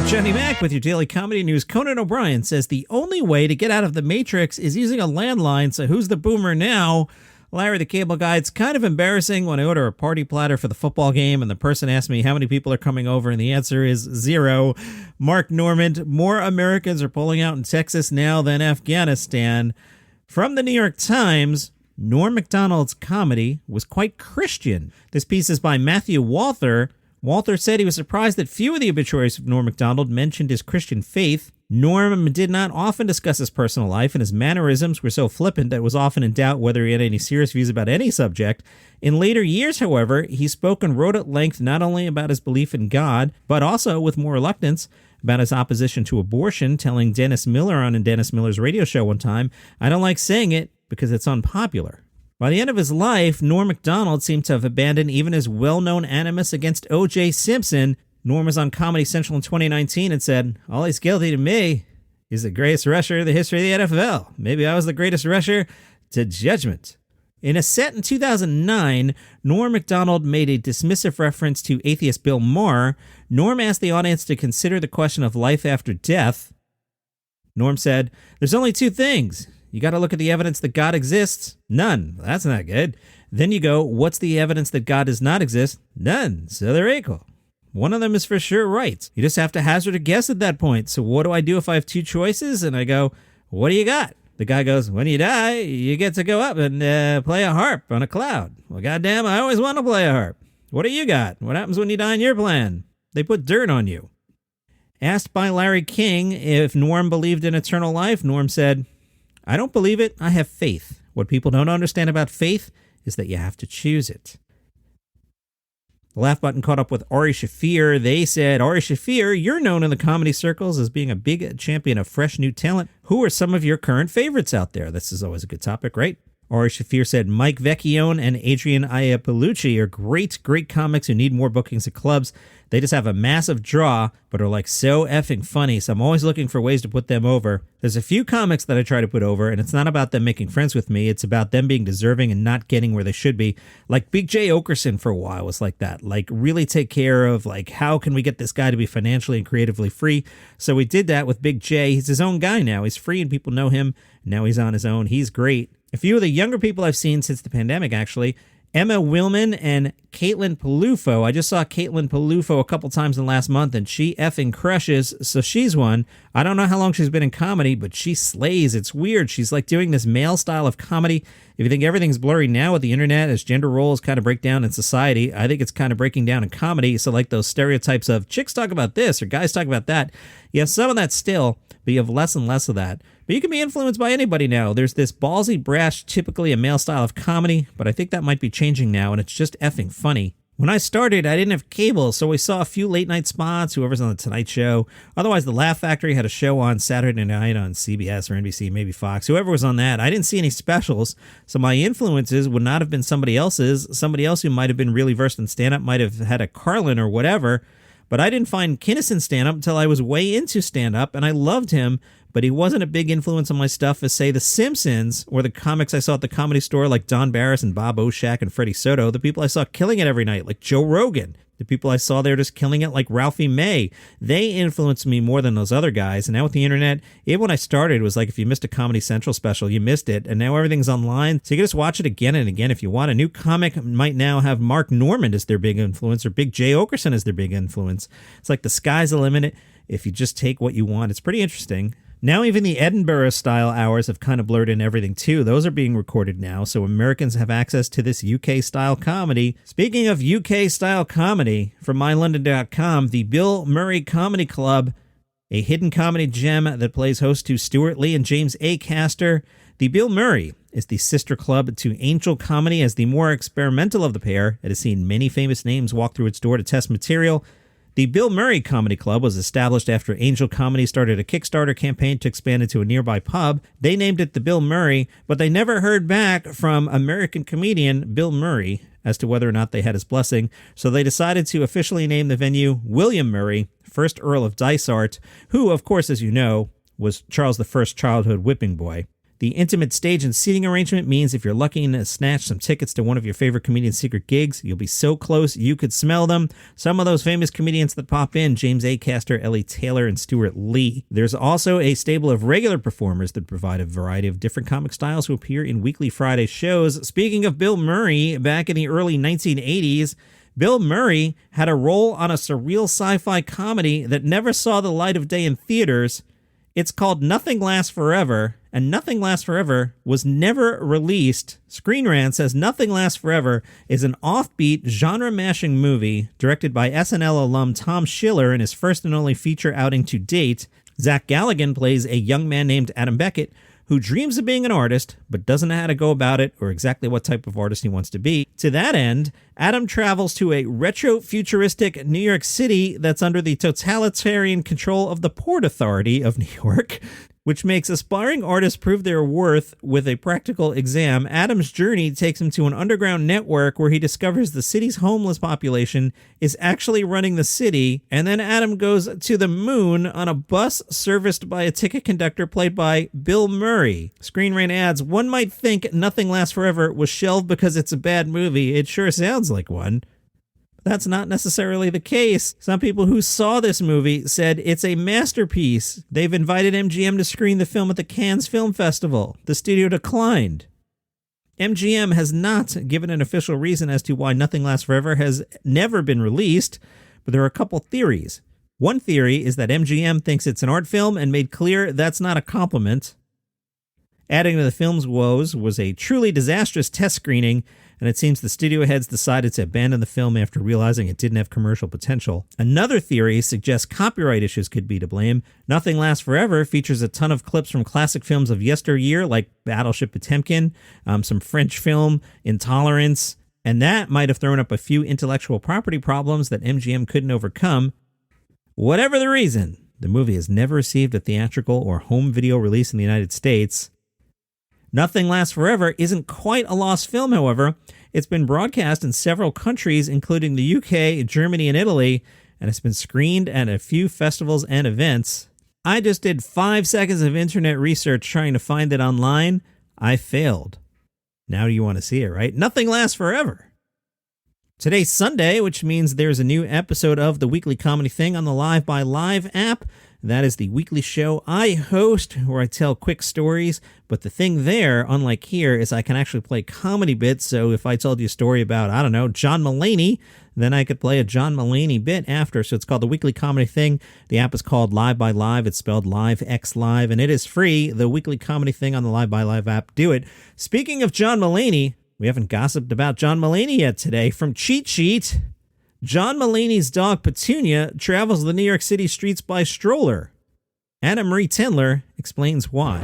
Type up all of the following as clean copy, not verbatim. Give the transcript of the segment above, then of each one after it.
Johnny Mac with your daily comedy news. Conan O'Brien says the only way to get out of the Matrix is using a landline, so who's the boomer now? Larry the Cable Guy, it's kind of embarrassing when I order a party platter for the football game and the person asks me how many people are coming over and the answer is 0. Mark Normand, more Americans are pulling out in Texas now than Afghanistan. From the New York Times, Norm Macdonald's comedy was quite Christian. This piece is by Matthew Walther. Walther said he was surprised that few of the obituaries of Norm Macdonald mentioned his Christian faith. Norm did not often discuss his personal life, and his mannerisms were so flippant that it was often in doubt whether he had any serious views about any subject. In later years, however, he spoke and wrote at length not only about his belief in God, but also, with more reluctance, about his opposition to abortion, telling Dennis Miller on Dennis Miller's radio show one time, "I don't like saying it because it's unpopular." By the end of his life, Norm Macdonald seemed to have abandoned even his well-known animus against O.J. Simpson. Norm was on Comedy Central in 2019 and said, "All he's guilty to me is the greatest rusher in the history of the NFL. Maybe I was the greatest rusher to judgment." In a set in 2009, Norm Macdonald made a dismissive reference to atheist Bill Maher. Norm asked the audience to consider the question of life after death. Norm said, "There's only two things. You got to look at the evidence that God exists. None. That's not good. Then you go, what's the evidence that God does not exist? None. So they're equal. One of them is for sure right. You just have to hazard a guess at that point. So what do I do if I have two choices?" And I go, "What do you got?" The guy goes, "When you die, you get to go up and play a harp on a cloud." Well, goddamn, I always want to play a harp. "What do you got? What happens when you die in your plan?" "They put dirt on you." Asked by Larry King if Norm believed in eternal life, Norm said, "I don't believe it. I have faith. What people don't understand about faith is that you have to choose it." The Laugh Button caught up with Ari Shaffir. They said, "Ari Shaffir, you're known in the comedy circles as being a big champion of fresh new talent. Who are some of your current favorites out there?" This is always a good topic, right? Ari Shaffir said, "Mike Vecchione and Adrian Iapolucci are great comics who need more bookings at clubs. They just have a massive draw, but are like so effing funny, so I'm always looking for ways to put them over. There's a few comics that I try to put over, and it's not about them making friends with me, it's about them being deserving and not getting where they should be. Like Big J. Okerson for a while was like that. Like really take care of, like, how can we get this guy to be financially and creatively free? So we did that with Big J. He's his own guy now. He's free and people know him. Now he's on his own. He's great. A few of the younger people I've seen since the pandemic, actually, Emma Willman and Caitlin Palufo. I just saw Caitlin Palufo a couple times in the last month, and she effing crushes, so she's one. I don't know how long she's been in comedy, but she slays. It's weird. She's like doing this male style of comedy. If you think everything's blurry now with the internet as gender roles kind of break down in society, I think it's kind of breaking down in comedy. So like those stereotypes of chicks talk about this or guys talk about that, you have some of that still, but you have less and less of that. But you can be influenced by anybody now. There's this ballsy, brash, typically a male style of comedy, but I think that might be changing now, and it's just effing funny. When I started, I didn't have cable, so we saw a few late-night spots, whoever's on The Tonight Show. Otherwise, The Laugh Factory had a show on Saturday night on CBS or NBC, maybe Fox. Whoever was on that, I didn't see any specials, so my influences would not have been somebody else's. Somebody else who might have been really versed in stand-up might have had a Carlin or whatever, but I didn't find Kinnison stand-up until I was way into stand-up, and I loved him, but he wasn't a big influence on my stuff as, say, The Simpsons or the comics I saw at the Comedy Store like Don Barris and Bob Oshak and Freddie Soto, the people I saw killing it every night like Joe Rogan, the people I saw there just killing it like Ralphie May. They influenced me more than those other guys, and now with the internet, even when I started, it was like if you missed a Comedy Central special, you missed it, and now everything's online, so you can just watch it again and again if you want. A new comic might now have Mark Normand as their big influence or Big J. Okerson as their big influence. It's like the sky's the limit if you just take what you want. It's pretty interesting. Now even the Edinburgh-style hours have kind of blurred in everything, too. Those are being recorded now, so Americans have access to this UK-style comedy. Speaking of UK-style comedy, from MyLondon.com, the Bill Murray Comedy Club, a hidden comedy gem that plays host to Stuart Lee and James Acaster. The Bill Murray is the sister club to Angel Comedy. As the more experimental of the pair, it has seen many famous names walk through its door to test material. The Bill Murray Comedy Club was established after Angel Comedy started a Kickstarter campaign to expand into a nearby pub. They named it the Bill Murray, but they never heard back from American comedian Bill Murray as to whether or not they had his blessing, so they decided to officially name the venue William Murray, 1st Earl of Dysart, who, of course, as you know, was Charles I's childhood whipping boy. The intimate stage and seating arrangement means if you're lucky to snatch some tickets to one of your favorite comedians' secret gigs, you'll be so close you could smell them. Some of those famous comedians that pop in, James Acaster, Ellie Taylor, and Stuart Lee. There's also a stable of regular performers that provide a variety of different comic styles who appear in weekly Friday shows. Speaking of Bill Murray, back in the early 1980s, Bill Murray had a role on a surreal sci-fi comedy that never saw the light of day in theaters. It's called Nothing Lasts Forever, and Nothing Lasts Forever was never released. Screen Rant says Nothing Lasts Forever is an offbeat, genre-mashing movie directed by SNL alum Tom Schiller in his first and only feature outing to date. Zach Galligan plays a young man named Adam Beckett who dreams of being an artist, but doesn't know how to go about it or exactly what type of artist he wants to be. To that end, Adam travels to a retro-futuristic New York City that's under the totalitarian control of the Port Authority of New York, which makes aspiring artists prove their worth with a practical exam. Adam's journey takes him to an underground network where he discovers the city's homeless population is actually running the city, and then Adam goes to the moon on a bus serviced by a ticket conductor played by Bill Murray. Screen Rant adds, one might think Nothing Lasts Forever was shelved because it's a bad movie. It sure sounds like one. That's not necessarily the case. Some people who saw this movie said it's a masterpiece. They've invited MGM to screen the film at the Cannes Film Festival. The studio declined. MGM has not given an official reason as to why Nothing Lasts Forever has never been released, but there are a couple theories. One theory is that MGM thinks it's an art film and made clear that's not a compliment. Adding to the film's woes was a truly disastrous test screening, and it seems the studio heads decided to abandon the film after realizing it didn't have commercial potential. Another theory suggests copyright issues could be to blame. Nothing Lasts Forever features a ton of clips from classic films of yesteryear, like Battleship Potemkin, some French film, Intolerance, and that might have thrown up a few intellectual property problems that MGM couldn't overcome. Whatever the reason, the movie has never received a theatrical or home video release in the United States. Nothing Lasts Forever isn't quite a lost film, however. It's been broadcast in several countries, including the UK, Germany, and Italy, and it's been screened at a few festivals and events. I just did 5 seconds of internet research trying to find it online. I failed. Now you want to see it, right? Nothing Lasts Forever. Today's Sunday, which means there's a new episode of The Weekly Comedy Thing on the Live by Live app. That is the weekly show I host where I tell quick stories. But the thing there, unlike here, is I can actually play comedy bits. So if I told you a story about, I don't know, John Mulaney, then I could play a John Mulaney bit after. So it's called The Weekly Comedy Thing. The app is called Live by Live. It's spelled Live X Live, and it is free. The Weekly Comedy Thing on the Live by Live app. Do it. Speaking of John Mulaney, we haven't gossiped about John Mulaney yet today. From Cheat Sheet, John Mulaney's dog Petunia travels the New York City streets by stroller. Anna Marie Tendler explains why.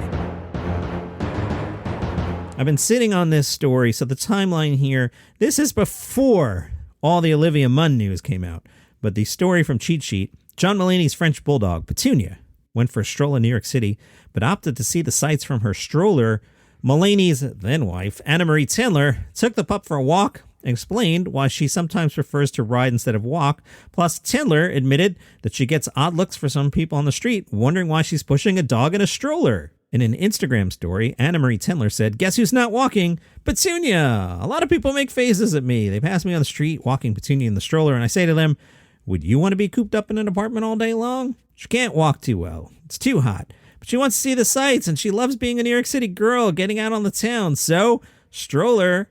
I've been sitting on this story, so the timeline here, this is before all the Olivia Munn news came out. But the story from Cheat Sheet, John Mulaney's French bulldog, Petunia, went for a stroll in New York City, but opted to see the sights from her stroller. Mulaney's then-wife, Anna Marie Tendler, took the pup for a walk and explained why she sometimes prefers to ride instead of walk. Plus, Tendler admitted that she gets odd looks for some people on the street, wondering why she's pushing a dog in a stroller. In an Instagram story, Anna Marie Tendler said, "Guess who's not walking? Petunia! A lot of people make faces at me. They pass me on the street walking Petunia in the stroller, and I say to them, would you want to be cooped up in an apartment all day long? She can't walk too well. It's too hot. But she wants to see the sights, and she loves being a New York City girl, getting out on the town. So, stroller."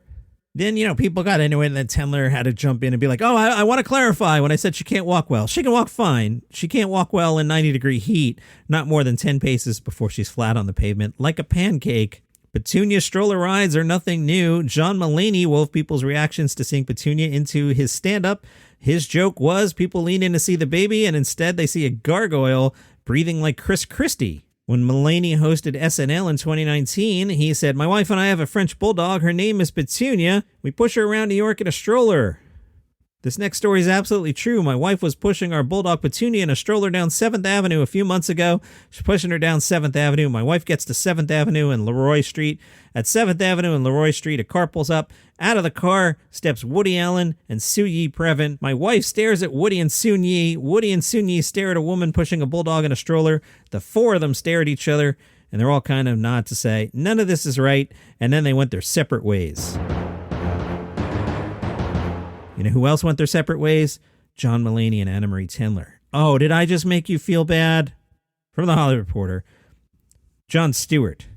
Then, people got into it, and then Tendler had to jump in and be like, oh, I want to clarify when I said she can't walk well. She can walk fine. She can't walk well in 90-degree heat, not more than 10 paces before she's flat on the pavement, like a pancake. Petunia stroller rides are nothing new. John Mulaney wove people's reactions to seeing Petunia into his stand-up. His joke was people lean in to see the baby, and instead they see a gargoyle breathing like Chris Christie. When Mulaney hosted SNL in 2019, he said, "My wife and I have a French bulldog. Her name is Petunia. We push her around New York in a stroller." This next story is absolutely true. My wife was pushing our bulldog Petunia in a stroller down 7th Avenue a few months ago. She's pushing her down 7th Avenue. My wife gets to 7th Avenue and Leroy Street. At 7th Avenue and Leroy Street, a car pulls up. Out of the car steps Woody Allen and Soo-Yi Previn. My wife stares at Woody and Soon-Yi. Woody and Soon-Yi stare at a woman pushing a bulldog in a stroller. The four of them stare at each other. and they're all kind of nod to say, none of this is right, and then they went their separate ways. You know who else went their separate ways? John Mulaney and Anna Marie Tendler. Oh, did I just make you feel bad? From the Hollywood Reporter, Jon Stewart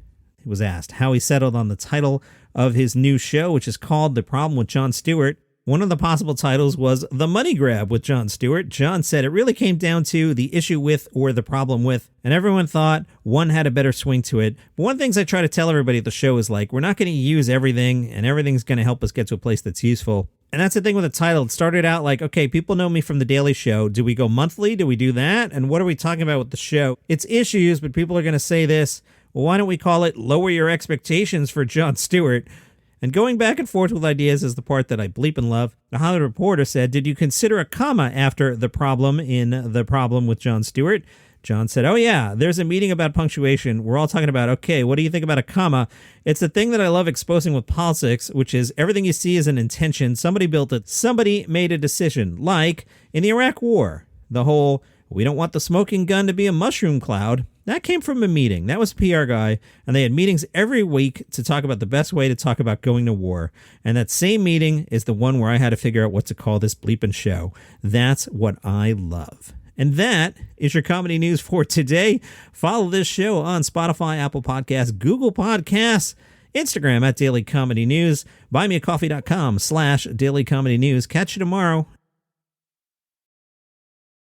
was asked how he settled on the title of his new show, which is called The Problem with Jon Stewart. One of the possible titles was The Money Grab with Jon Stewart. Jon said it really came down to the issue with or the problem with, and everyone thought one had a better swing to it. But one of the things I try to tell everybody at the show is like, we're not going to use everything, and everything's going to help us get to a place that's useful. And that's the thing with the title. It started out like, okay, people know me from The Daily Show. Do we go monthly? Do we do that? And what are we talking about with the show? It's issues, but people are going to say this. Well, why don't we call it Lower Your Expectations for Jon Stewart? And going back and forth with ideas is the part that I bleep and love. The Hollywood Reporter said, did you consider a comma after the problem in The Problem with Jon Stewart? Jon said, oh yeah, there's a meeting about punctuation. We're all talking about, okay, what do you think about a comma? It's the thing that I love exposing with politics, which is everything you see is an intention. Somebody built it. Somebody made a decision. Like in the Iraq War, the whole, we don't want the smoking gun to be a mushroom cloud. That came from a meeting. That was a PR guy, and they had meetings every week to talk about the best way to talk about going to war. And that same meeting is the one where I had to figure out what to call this bleeping show. That's what I love. And that is your comedy news for today. Follow this show on Spotify, Apple Podcasts, Google Podcasts, Instagram at Daily Comedy News, buymeacoffee.com/Daily Comedy News. Catch you tomorrow.